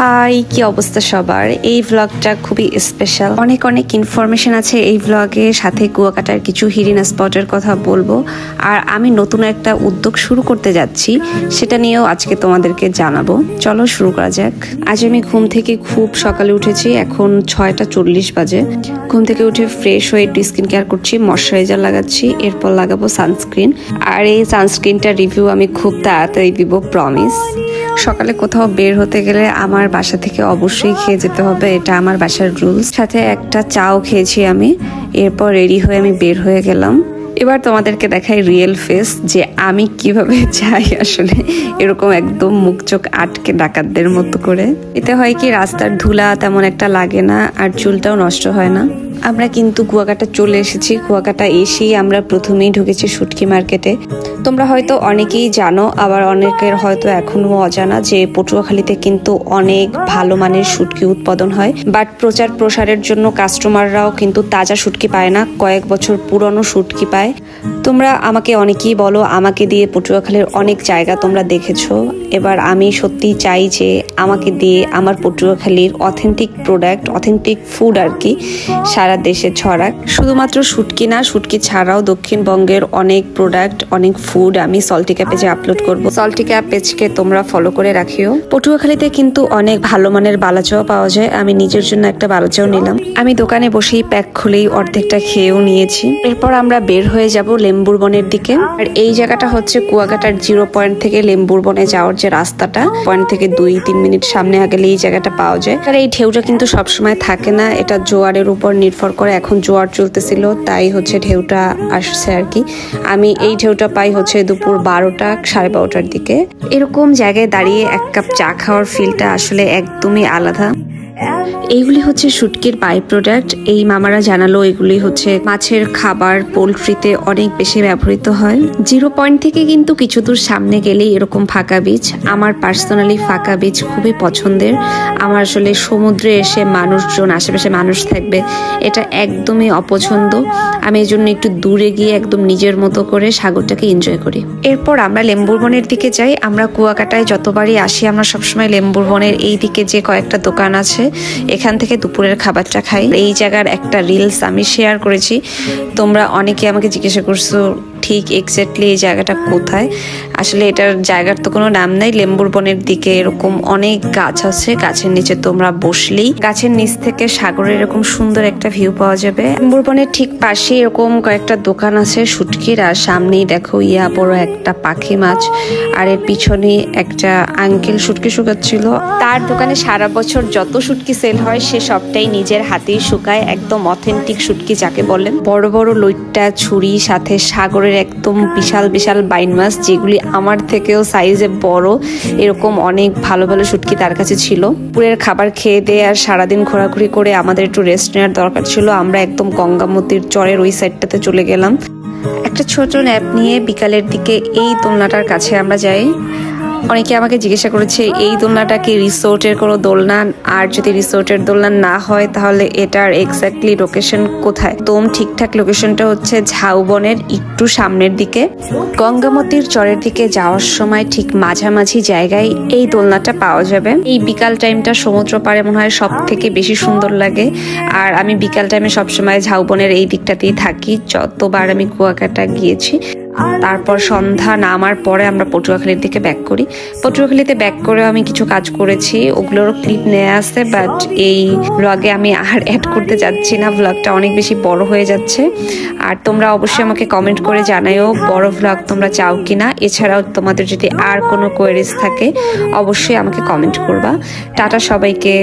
High, কি অবস্থা সবার? এই ব্লগটা খুবই স্পেশাল। অনেক অনেক ইনফরমেশন আছে এই ব্লগে, সাথে কুয়াকাটার কিছু হিডেন স্পটের কথা বলবো। আর আমি নতুন একটা উদ্যোগ শুরু করতে যাচ্ছি, সেটা নিয়েও আজকে তোমাদেরকে জানাবো। চলো শুরু করা যাক। আজ আমি ঘুম থেকে খুব সকালে উঠেছি, এখন 6:40 বাজে। ঘুম থেকে উঠে ফ্রেশ হয়ে একটু স্কিন কেয়ার করছি, ময়শ্চারাইজার লাগাচ্ছি, এরপর লাগাবো সানস্ক্রিন। আর এই সানস্ক্রিনটার রিভিউ আমি খুব তাড়াতাড়ি দিব, প্রমিস। সকালে কোথাও বের হতে গেলে আমার বাসা থেকে অবশ্যই খেয়ে যেতে হবে, এটা আমার বাসার রুলস। সাথে একটা চাও খেয়েছি আমি, এরপর রেডি হয়ে আমি বের হয়ে গেলাম। এবার তোমাদেরকে দেখাই রিয়েল ফেস, যে আমি কিভাবে যাই আসলে এরকম একদম মুখ চোখ আটকে ডাকাতদের মতো করে। এতে হয় কি, রাস্তার ধুলা তেমন একটা লাগে না, আর চুলটাও নষ্ট হয় না। আমরা কিন্তু কুয়াকাটা চলে এসেছি। কুয়াকাটা এসেই আমরা প্রথমেই ঢুকেছি শুটকি মার্কেটে। তোমরা হয়তো অনেকেই জানো, আবার অনেকের হয়তো এখনো অজানা, যে পটুয়াখালীতে কিন্তু অনেক ভালো মানের শুটকি উৎপাদন হয়। বাট প্রচার প্রসারের জন্য কাস্টমাররাও কিন্তু তাজা শুটকি পায় না, কয়েক বছর পুরনো শুটকি পায়। তোমরা আমাকে অনেকেই বলো, আমাকে দিয়ে পটুয়াখালীর অনেক জায়গা তোমরা দেখেছো। এবার আমি সত্যি চাই যে আমাকে দিয়ে আমার পটুয়াখালীর অথেন্টিক প্রোডাক্ট, অথেন্টিক ফুড আর কি সারা দেশে ছড়াক। শুধুমাত্র শুটকি না, শুটকি ছাড়াও দক্ষিণবঙ্গের অনেক প্রোডাক্ট, অনেক ফুড আমি সল্টিকা পেজে আপলোড করব। সল্টিকা পেজকে তোমরা ফলো করে রাখিও। পটুয়াখালীতে কিন্তু অনেক ভালো মানের বালাচাও পাওয়া যায়। আমি নিজের জন্য একটা বালাচাও নিলাম। আমি দোকানে বসেই প্যাক খুলেই অর্ধেকটা খেয়েও নিয়েছি। এরপর আমরা বের হয়ে যাব লেম্বুর বনের দিকে। আর এই জায়গাটা হচ্ছে কুয়াকাটার 0 পয়েন্ট থেকে লেম্বুর বনে যাওয়ার যে রাস্তাটা, পয়েন্ট থেকে 2-3 মিনিট সামনে গেলে এই জায়গাটা পাওয়া যায়। আর এই ঢেউটা কিন্তু সবসময় থাকে না, এটা জোয়ারের উপর নির্ভর করে। এখন জোয়ার চলতেছিল, তাই হচ্ছে ঢেউটা আসছে আর কি। আমি এই ঢেউটা পাই হচ্ছে দুপুর 12টা 12:30টার দিকে। এরকম জায়গায় দাঁড়িয়ে এক কাপ চা খাওয়ার ফিলটা আসলে একদমই আলাদা। এইগুলি হচ্ছে শুটকির বাই প্রোডাক্ট। এই মামারা জানালো এগুলি হচ্ছে মাছের খাবার, পোলট্রিতে অনেক বেশি ব্যবহৃত হয়। 0 পয়েন্ট থেকে কিন্তু কিছু দূর সামনে গেলেই এরকম ফাঁকা বিচ। আমার পার্সোনালি ফাঁকা বিচ খুবই পছন্দের। আমার আসলে সমুদ্রে এসে মানুষজন, আশেপাশে মানুষ থাকবে, এটা একদমই অপছন্দ। আমি এই জন্য একটু দূরে গিয়ে একদম নিজের মতো করে সাগরটাকে এনজয় করি। এরপর আমরা লেম্বুর বনের দিকে যাই। আমরা কুয়াকাটায় যতবারই আসি, আমরা সবসময় লেম্বুর বনের এই দিকে যে কয়েকটা দোকান আছে, এখান থেকে দুপুরের খাবারটা খাই। এই জায়গার একটা রিলস আমি শেয়ার করেছি, তোমরা অনেকে আমাকে জিজ্ঞাসা করছো ঠিক এক্স্যাক্টলি এই জায়গাটা কোথায়। আসলে এটার জায়গার তো কোনো নাম নাই। লেম্বুর বনের দিকে এরকম অনেক গাছ আছে, গাছের নিচে তোমরা বসলেই গাছের নিচ থেকে সাগরের এরকম সুন্দর একটা ভিউ পাওয়া যাবে। লেম্বুর বনের ঠিক পাশে এরকম কয়েকটা দোকান আছে শুটকির, আর সামনেই দেখো ইয়া বড় একটা পাখি মাছ, আর এর পিছনে একটা আঙ্কেল শুটকি শুকাচ্ছিল। তার দোকানে সারা বছর যত শুটকি সেল হয় সে সবটাই নিজের হাতেই শুকায়, একদম অথেন্টিক শুটকি যাকে বলেন। বড় বড় লইট্টা, ছুরি, সাথে সাগরের একদম বিশাল বিশাল বাইন মাছ, যেগুলি আমার থেকেও সাইজে বড়। এরকম অনেক ভালো ভালো শুটকি তার কাছে ছিল। পুরের খাবার খেয়ে দিয়ে আর সারাদিন ঘোরাঘুরি করে আমাদের একটু রেস্ট নেওয়ার দরকার ছিল। আমরা একদম গঙ্গামতির চরের ওই সাইডটাতে চলে গেলাম। একটা ছোট ন্যাপ নিয়ে বিকালের দিকে এই দোলনাটার কাছে আমরা যাই। অনেকে আমাকে জিজ্ঞাসা করেছে এই দোলনাটা কি রিসোর্টের কোনো দোলনা, আর যদি রিসোর্টের দোলনা না হয় তাহলে এটার এক্স্যাক্টলি লোকেশন কোথায়। তো ঠিকঠাক লোকেশনটা হচ্ছে ঝাউবনের একটু সামনের দিকে। গঙ্গামতির চরের দিকে যাওয়ার সময় ঠিক মাঝামাঝি জায়গায় এই দোলনাটা পাওয়া যাবে। এই বিকাল টাইমটা সমুদ্র পাড়ে মনে হয় সব থেকে বেশি সুন্দর লাগে। আর আমি বিকাল টাইমে সবসময় ঝাউবনের এই দিকটাতেই থাকি, যতবার আমি কুয়াকাটা গিয়েছি। তারপর সন্ধ্যা নামার পরে আমরা পটুয়াখালীর দিকে ব্যাক করি। পটুয়াখালীতে ব্যাক করে আমি কিছু কাজ করেছি, ওগুলোরও ক্লিপ নেওয়া আছে, বাট এই ব্লগে আমি আর অ্যাড করতে যাচ্ছি না, ব্লগটা অনেক বেশি বড় হয়ে যাচ্ছে। আর তোমরা অবশ্যই আমাকে কমেন্ট করে জানাইও বড় ব্লগ তোমরা চাও কিনা। এছাড়াও তোমাদের যদি আর কোনো কোয়েরিজ থাকে অবশ্যই আমাকে কমেন্ট করবা। টাটা সবাইকে।